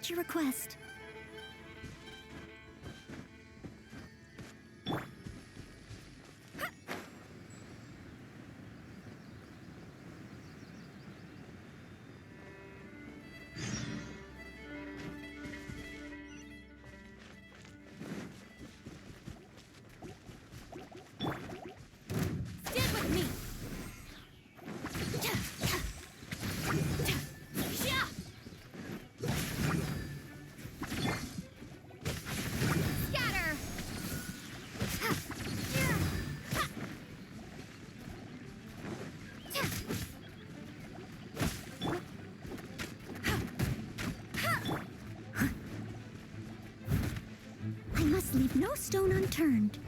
at your request. Leave no stone unturned.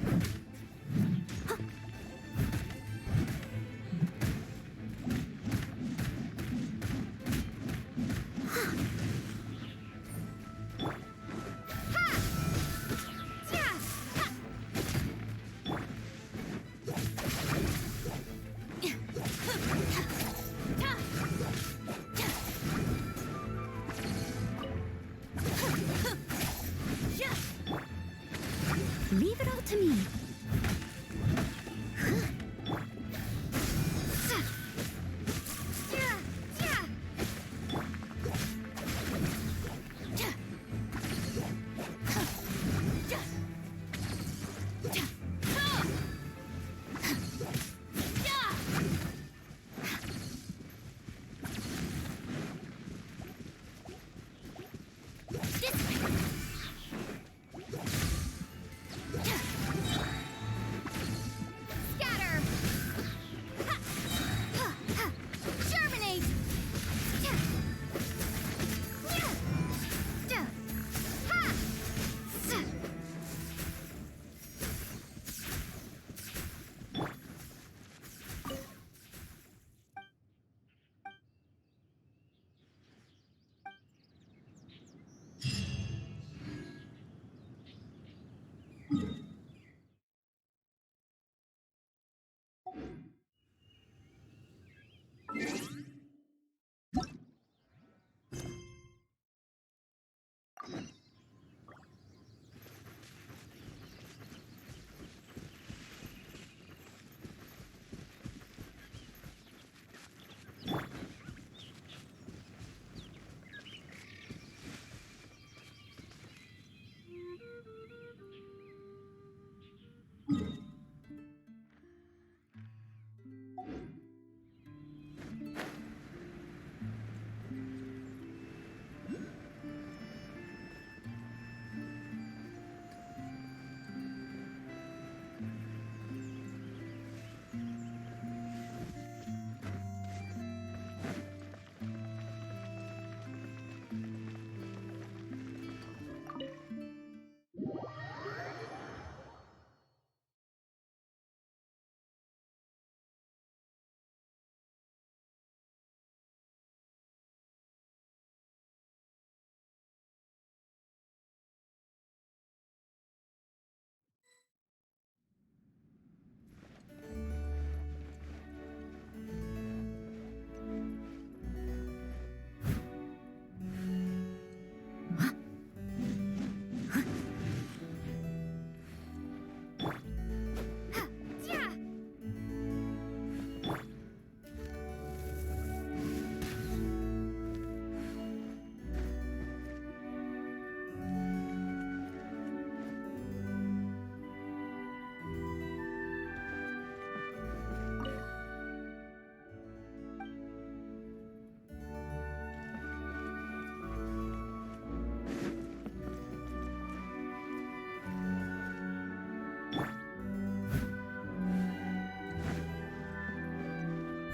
Leave it all to me.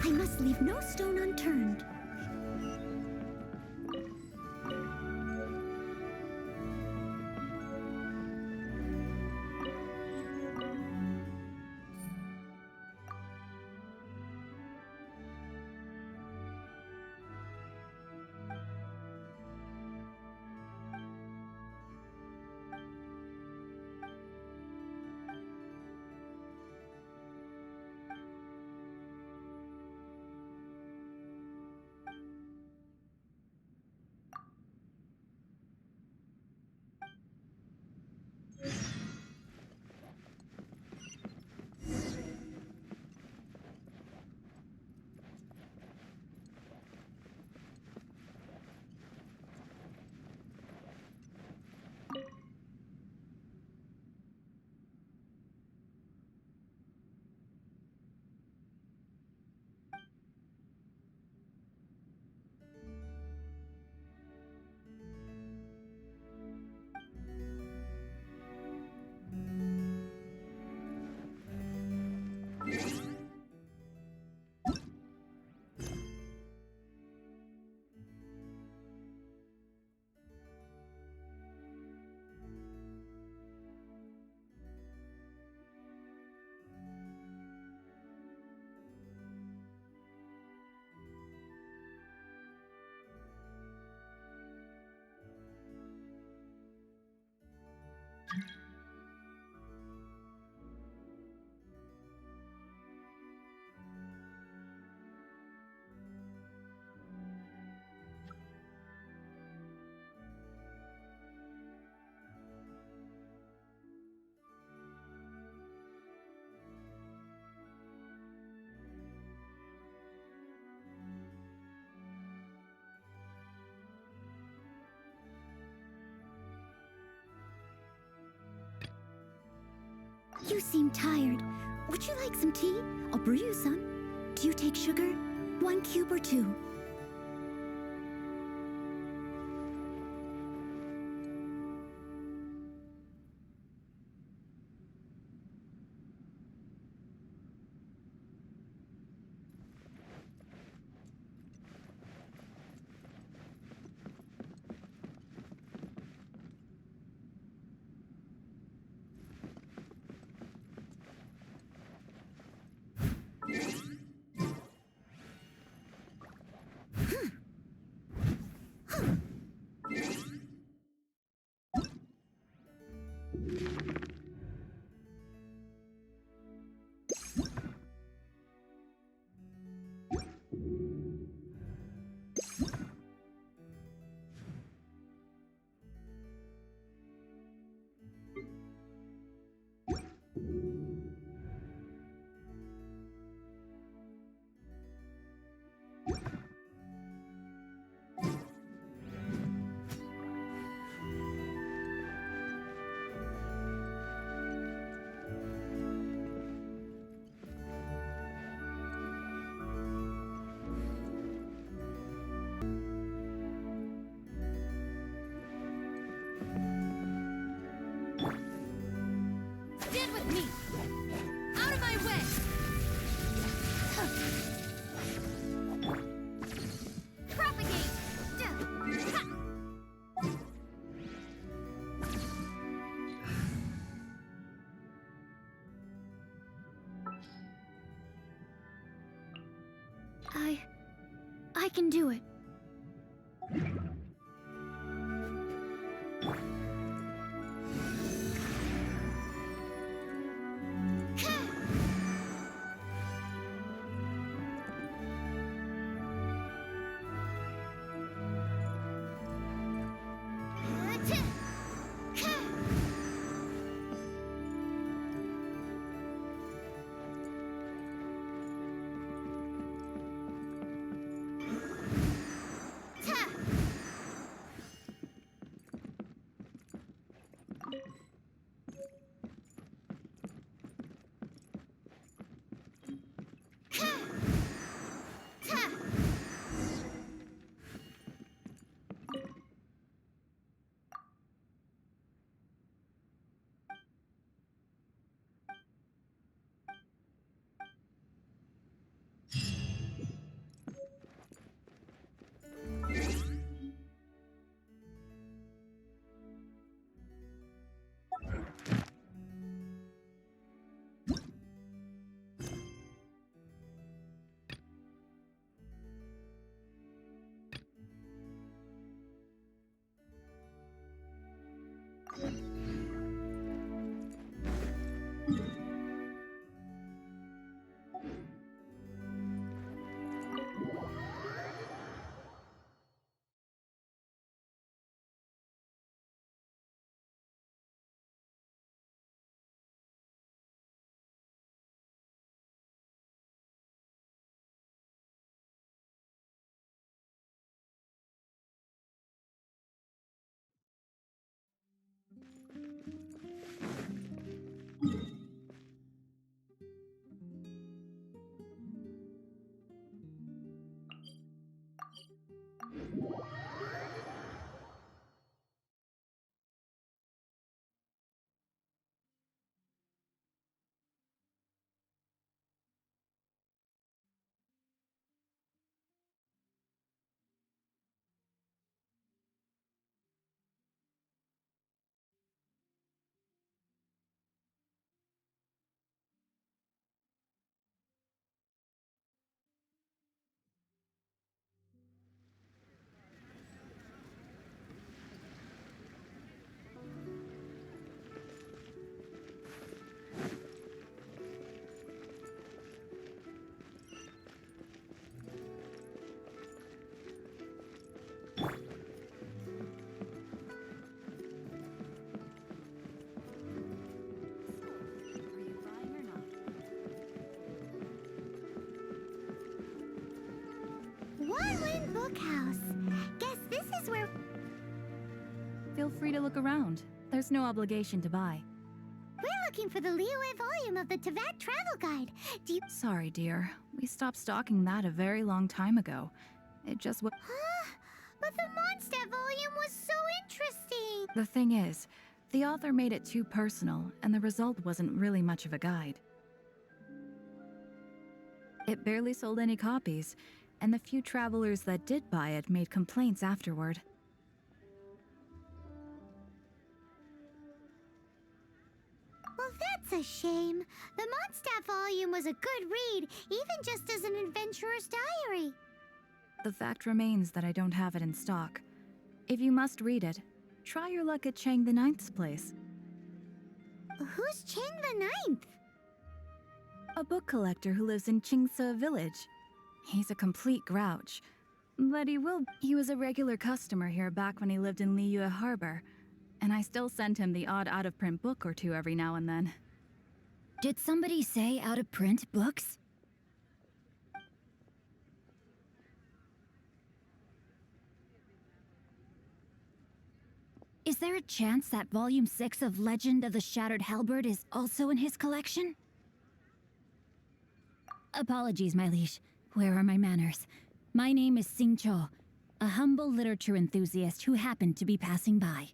I must leave no stone unturned. You seem tired. Would you like some tea? I'll brew you some. Do you take sugar? 1 cube or 2? Stand with me! Out of my way! Propagate! I can do it. Feel free to look around. There's no obligation to buy. We're looking for the Liyue volume of the Teyvat Travel Guide. Do you... Sorry, dear. We stopped stocking that a very long time ago. It just was... But the Mondstadt volume was so interesting! The thing is, the author made it too personal, and the result wasn't really much of a guide. It barely sold any copies, and the few travelers that did buy it made complaints afterward. Well, that's a shame. The Mondstadt volume was a good read, even just as an adventurer's diary. The fact remains that I don't have it in stock. If you must read it, try your luck at Chang the Ninth's place. Who's Chang the Ninth? A book collector who lives in Qingse village. He's a complete grouch. But he was a regular customer here back when he lived in Liyue Harbor. And I still send him the odd out-of-print book or two every now and then. Did somebody say out-of-print books? Is there a chance that Volume 6 of Legend of the Shattered Halberd is also in his collection? Apologies, my liege. Where are my manners? My name is Sing Cho, a humble literature enthusiast who happened to be passing by.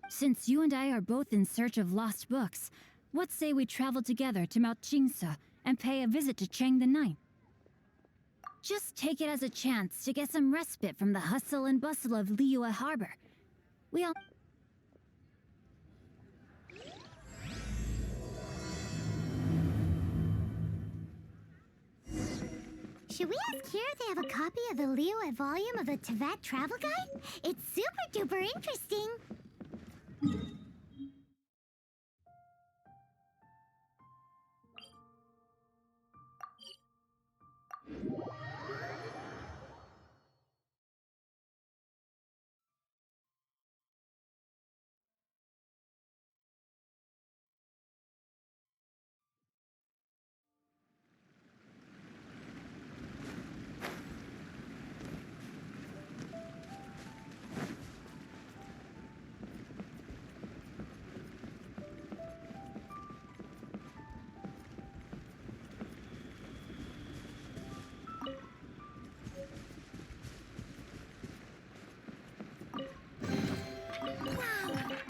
Since you and I are both in search of lost books, what say we travel together to Mount Qingse and pay a visit to Chang the Ninth? Just take it as a chance to get some respite from the hustle and bustle of Liyue Harbor. We all... Should we ask here if they have a copy of the Liyue volume of the Teyvat Travel Guide? It's super duper interesting.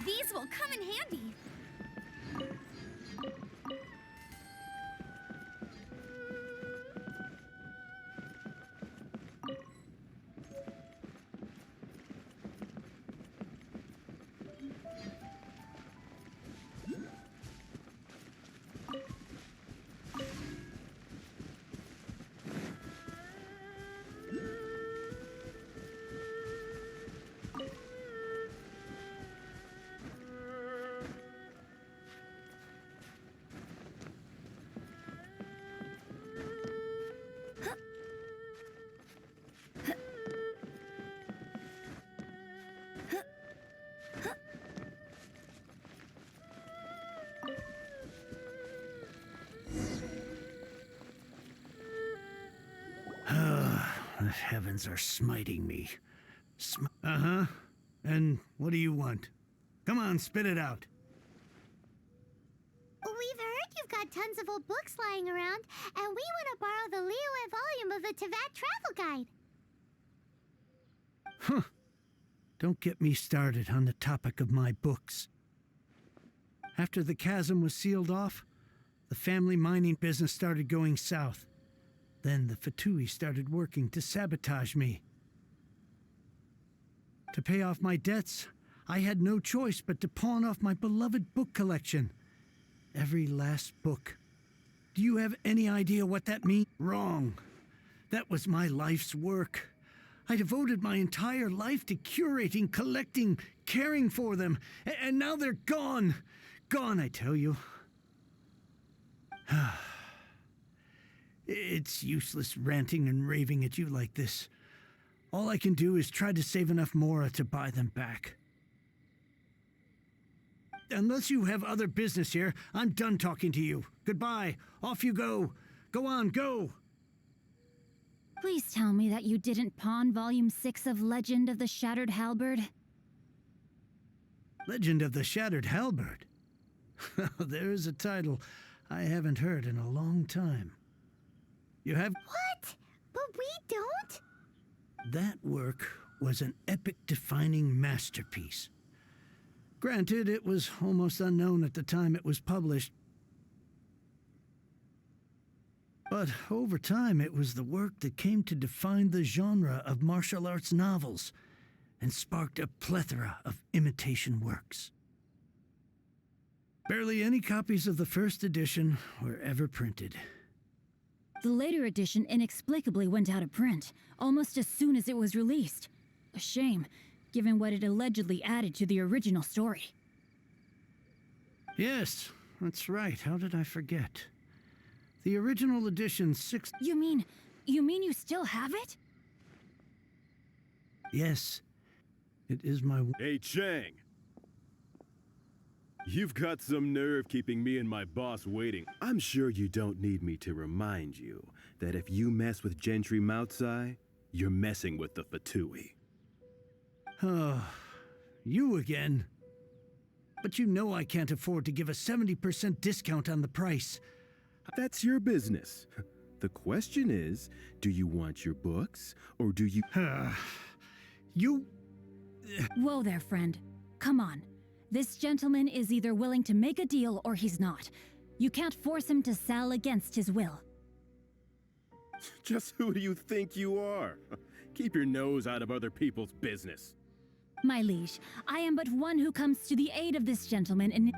These will come in handy. The heavens are smiting me. Uh-huh. And what do you want? Come on, spit it out. We've heard you've got tons of old books lying around, and we want to borrow the Liyue volume of the Teyvat Travel Guide. Huh. Don't get me started on the topic of my books. After the chasm was sealed off, the family mining business started going south. Then the Fatui started working to sabotage me. To pay off my debts, I had no choice but to pawn off my beloved book collection. Every last book. Do you have any idea what that means? Wrong. That was my life's work. I devoted my entire life to curating, collecting, caring for them. And now they're gone. Gone, I tell you. It's useless ranting and raving at you like this. All I can do is try to save enough Mora to buy them back. Unless you have other business here, I'm done talking to you. Goodbye. Off you go. Go on, go. Please tell me that you didn't pawn Volume 6 of Legend of the Shattered Halberd. Legend of the Shattered Halberd. There's a title I haven't heard in a long time. You have... What? But we don't? That work was an epic-defining masterpiece. Granted, it was almost unknown at the time it was published, but over time it was the work that came to define the genre of martial arts novels and sparked a plethora of imitation works. Barely any copies of the first edition were ever printed. The later edition inexplicably went out of print, almost as soon as it was released. A shame, given what it allegedly added to the original story. Yes, that's right. How did I forget? The original edition 6... You mean you still have it? Yes, it is my... Hey, Chang! You've got some nerve keeping me and my boss waiting. I'm sure you don't need me to remind you that if you mess with Gentry Moutsai, you're messing with the Fatui. Oh, you again. But you know I can't afford to give a 70% discount on the price. That's your business. The question is, do you want your books, or do you... You... Whoa there, friend. Come on. This gentleman is either willing to make a deal or he's not. You can't force him to sell against his will. Just who do you think you are? Keep your nose out of other people's business. My liege, I am but one who comes to the aid of this gentleman in...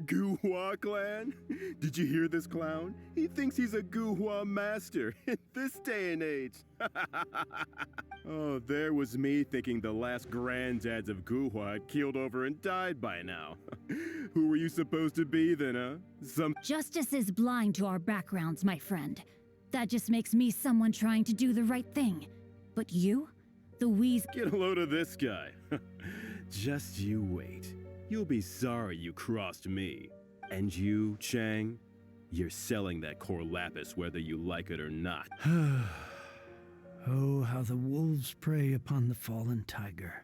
Guhua clan? Did you hear this clown? He thinks he's a Guhua master in this day and age. Oh, there was me thinking the last granddads of Guhua had keeled over and died by now. Who were you supposed to be then, huh? Justice is blind to our backgrounds, my friend. That just makes me someone trying to do the right thing. But you? The wheeze... Get a load of this guy. Just you wait. You'll be sorry you crossed me. And you, Chang, you're selling that core lapis whether you like it or not. Oh, how the wolves prey upon the fallen tiger.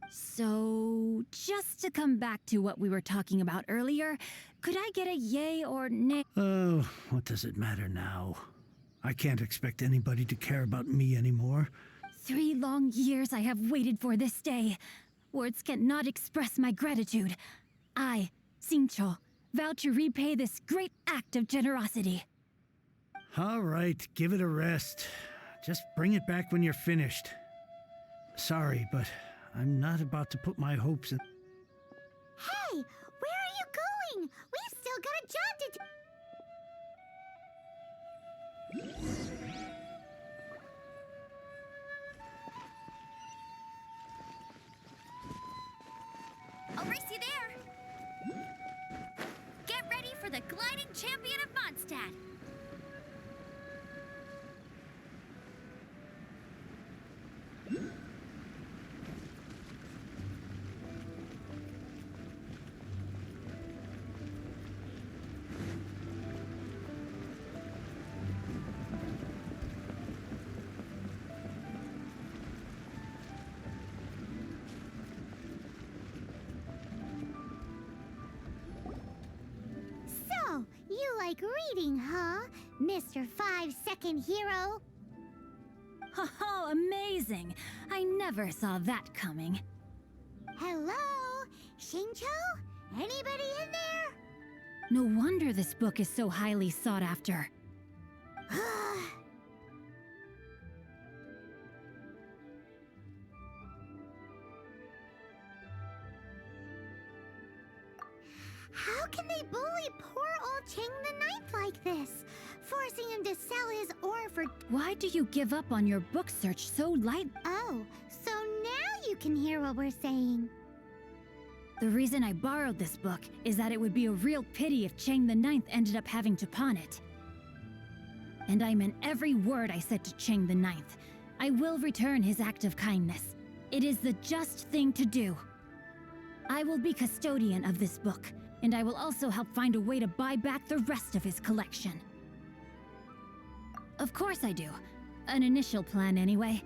So, just to come back to what we were talking about earlier, could I get a yay or nay? Oh, what does it matter now? I can't expect anybody to care about me anymore. 3 long years I have waited for this day. Words cannot express my gratitude. I, Xingqiu, vow to repay this great act of generosity. All right, give it a rest. Just bring it back when you're finished. Sorry, but I'm not about to put my hopes in... Hey, where are you going? We've still got a job to do. I'll race you there. Get ready for the gliding champion of Mondstadt. So, you like reading, huh, Mr. 5-second hero? Oh, amazing! I never saw that coming. Hello? Xingqiu? Anybody in there? No wonder this book is so highly sought after. How can they bully poor old Chang the Ninth like this? Forcing him to sell his ore for... Why do you give up on your book search so light? Oh, so now you can hear what we're saying. The reason I borrowed this book is that it would be a real pity if Chang the Ninth ended up having to pawn it. And I meant every word I said to Chang the Ninth. I will return his act of kindness. It is the just thing to do. I will be custodian of this book, and I will also help find a way to buy back the rest of his collection. Of course I do. An initial plan, anyway.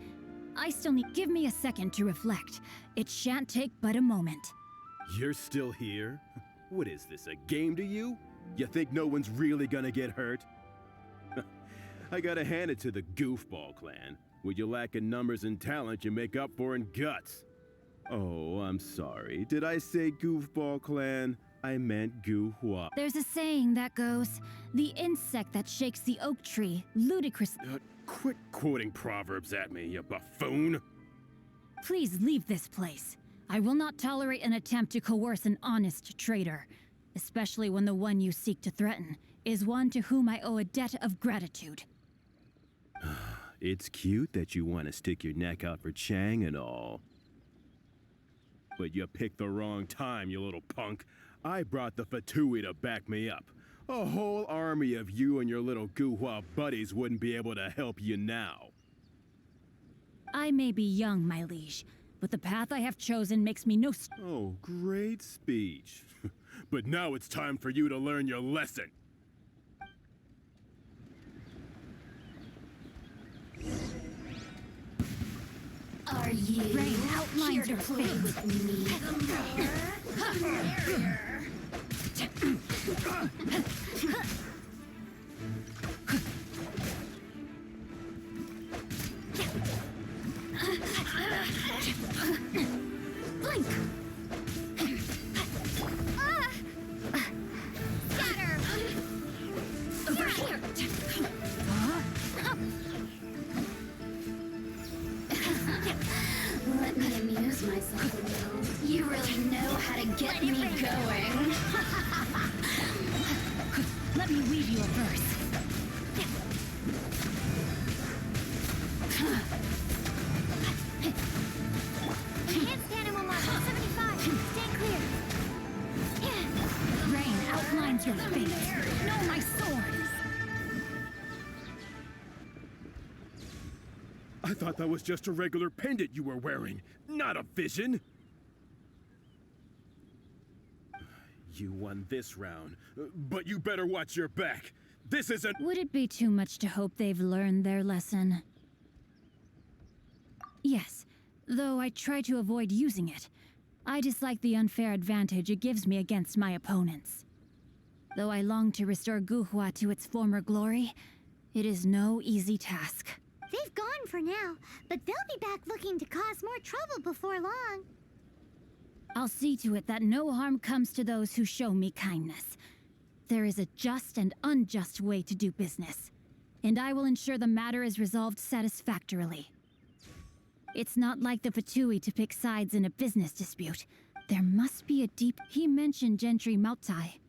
I still need. Give me a second to reflect. It shan't take but a moment. You're still here? What is this, a game to you? You think no one's really gonna get hurt? I gotta hand it to the Goofball clan. What you lack in numbers and talent, you make up for in guts. Oh, I'm sorry. Did I say Goofball clan? I meant Guhua. There's a saying that goes, the insect that shakes the oak tree, ludicrous. Quit quoting proverbs at me, you buffoon. Please leave this place. I will not tolerate an attempt to coerce an honest trader, especially when the one you seek to threaten is one to whom I owe a debt of gratitude. It's cute that you want to stick your neck out for Chang and all. But you picked the wrong time, you little punk. I brought the Fatui to back me up. A whole army of you and your little Guhua buddies wouldn't be able to help you now. I may be young, my liege, but the path I have chosen makes me no... Oh, great speech. But now it's time for you to learn your lesson. Are you Rain outlines your play fate. with me? Blink! Scatter! Over here. Let me amuse myself a little. You really know how to get me going. Let me weave you a verse. Enhanced animal mark 75. Stay clear. Rain outlines your fate. No, my sword! I thought that was just a regular pendant you were wearing, not a vision. You won this round, but you better watch your back. This isn't... Would it be too much to hope they've learned their lesson? Yes, though I try to avoid using it. I dislike the unfair advantage it gives me against my opponents. Though I long to restore Guhua to its former glory, it is no easy task. They've gone for now, but they'll be back looking to cause more trouble before long. I'll see to it that no harm comes to those who show me kindness. There is a just and unjust way to do business, and I will ensure the matter is resolved satisfactorily. It's not like the Fatui to pick sides in a business dispute. There must be a deep... He mentioned Gentry Mautai.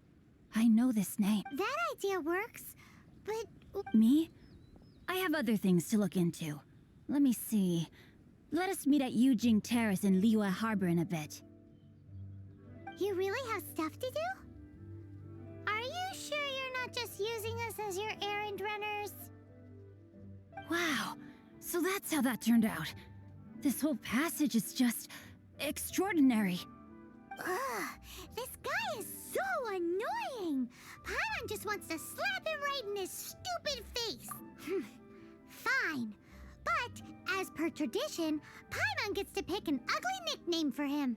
I know this name. That idea works, but... Me? I have other things to look into. Let me see. Let us meet at Yujing Terrace in Liyue Harbor in a bit. You really have stuff to do? Are you sure you're not just using us as your errand runners? Wow, so that's how that turned out. This whole passage is just... extraordinary. Ugh, this guy is so annoying! Paimon just wants to slap him right in his stupid face! Fine, but as per tradition, Paimon gets to pick an ugly nickname for him.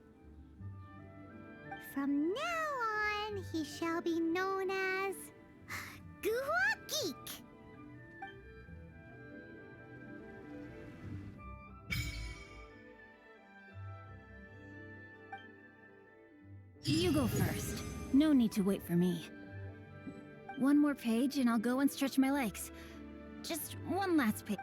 From now on, he shall be known as... Guhua Geek! You go first. No need to wait for me. One more page and I'll go and stretch my legs. Just one last page.